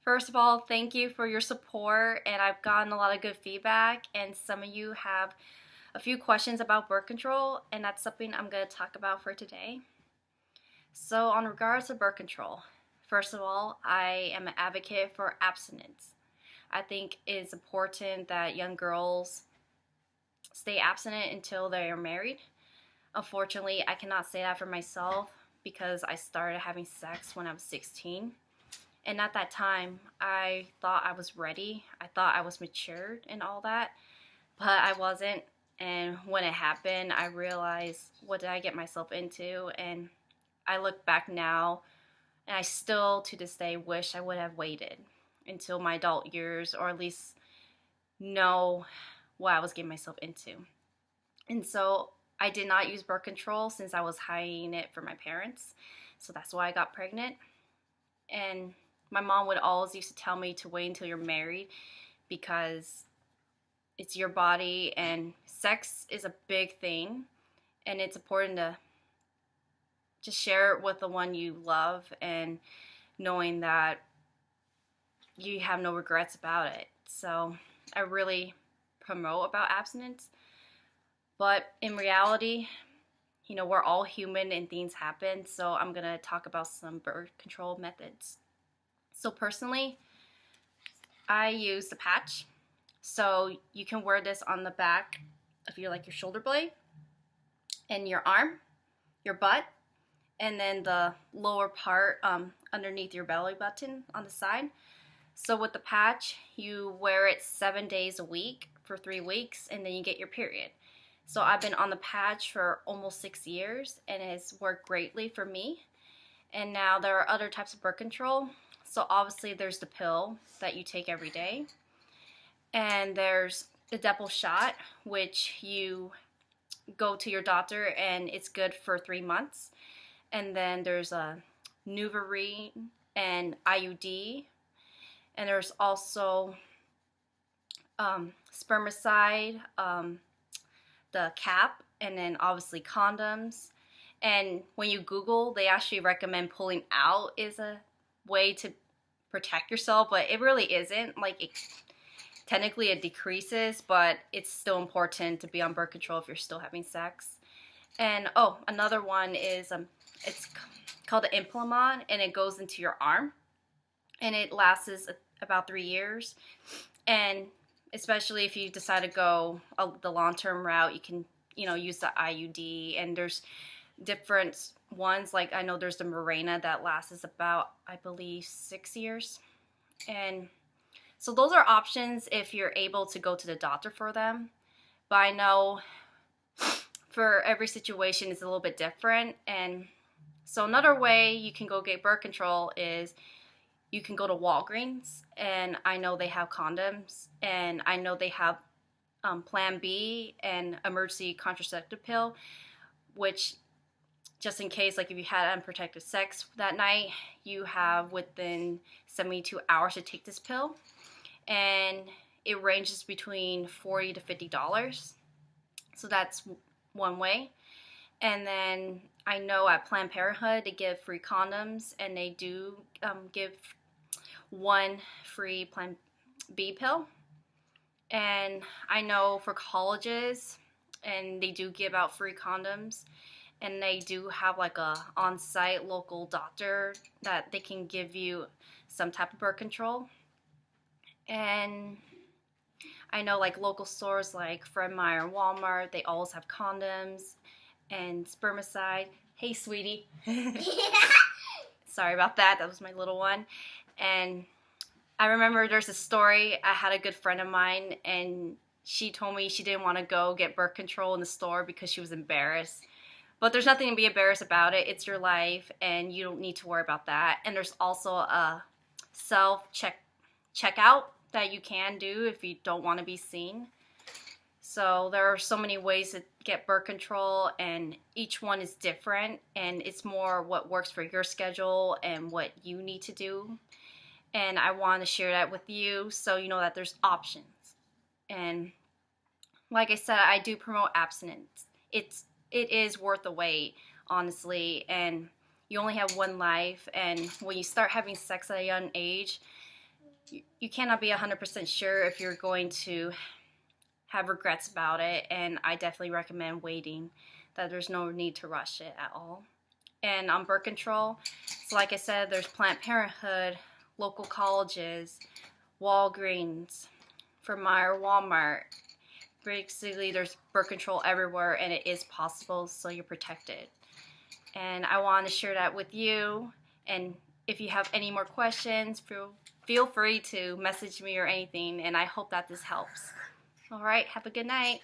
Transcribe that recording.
First of all, thank you for your support, and I've gotten a lot of good feedback, and some of you have a few questions about birth control, and that's something I'm going to talk about for today. So, on regards to birth control, first of all, I am an advocate for abstinence. I think it's important that young girls stay abstinent until they are married. Unfortunately, I cannot say that for myself because I started having sex when I was 16. And at that time, I thought I was ready. I thought I was matured and all that, but I wasn't. And when it happened, I realized, what did I get myself into? And I look back now, and I still, to this day, wish I would have waited until my adult years, or at least know what I was getting myself into. And so I did not use birth control since I was hiding it from my parents. So that's why I got pregnant. And my mom would always used to tell me to wait until you're married because it's your body and sex is a big thing, and it's important to just share it with the one you love and knowing that you have no regrets about it. So I really promote about abstinence, but in reality, we're all human and things happen, so I'm gonna talk about some birth control methods. So personally, I use the patch. So you can wear this on the back of your shoulder blade, and your arm, your butt, and then the lower part underneath your belly button on the side. So with the patch, you wear it 7 days a week for 3 weeks, and then you get your period. So I've been on the patch for almost 6 years, and it has worked greatly for me. And now there are other types of birth control. So obviously there's the pill that you take every day. And there's the Depo shot, which you go to your doctor and it's good for 3 months. And then there's a NuvaRing and IUD. And there's also Spermicide, the cap, and then obviously condoms. And when you Google, they actually recommend pulling out is a way to protect yourself, but it really isn't. Technically it decreases, but it's still important to be on birth control if you're still having sex. And another one is it's called the Implanon, and it goes into your arm, and it lasts about 3 years. And especially if you decide to go the long-term route, you can use the IUD, and there's different ones. Like I know there's the Mirena that lasts about, I believe, 6 years. And so those are options if you're able to go to the doctor for them. But I know for every situation it's a little bit different. And so another way you can go get birth control is you can go to Walgreens, and I know they have condoms, and I know they have Plan B and emergency contraceptive pill, which just in case, if you had unprotected sex that night, you have within 72 hours to take this pill. And it ranges between $40 to $50. So that's one way. And then I know at Planned Parenthood, they give free condoms, and they do give one free Plan B pill. And I know for colleges, and they do give out free condoms. And they do have a on-site local doctor that they can give you some type of birth control. And I know local stores like Fred Meyer and Walmart, they always have condoms and Spermicide. Hey, sweetie. Sorry about that. That was my little one. And I remember there's a story. I had a good friend of mine, and she told me she didn't want to go get birth control in the store because she was embarrassed. But there's nothing to be embarrassed about it. It's your life, and you don't need to worry about that. And there's also a self-checkout that you can do if you don't want to be seen. So there are so many ways to get birth control, and each one is different, and it's more what works for your schedule and what you need to do. And I want to share that with you so you know that there's options. And like I said, I do promote abstinence. It is worth the wait, honestly, and you only have one life, and when you start having sex at a young age, you cannot be 100% sure if you're going to have regrets about it, and I definitely recommend waiting, that there's no need to rush it at all. And on birth control, so like I said, there's Planned Parenthood, local colleges, Walgreens, Meyer, Walmart. Basically, there's birth control everywhere, and it is possible, so you're protected. And I want to share that with you. And if you have any more questions, feel free to message me or anything, and I hope that this helps. All right, have a good night.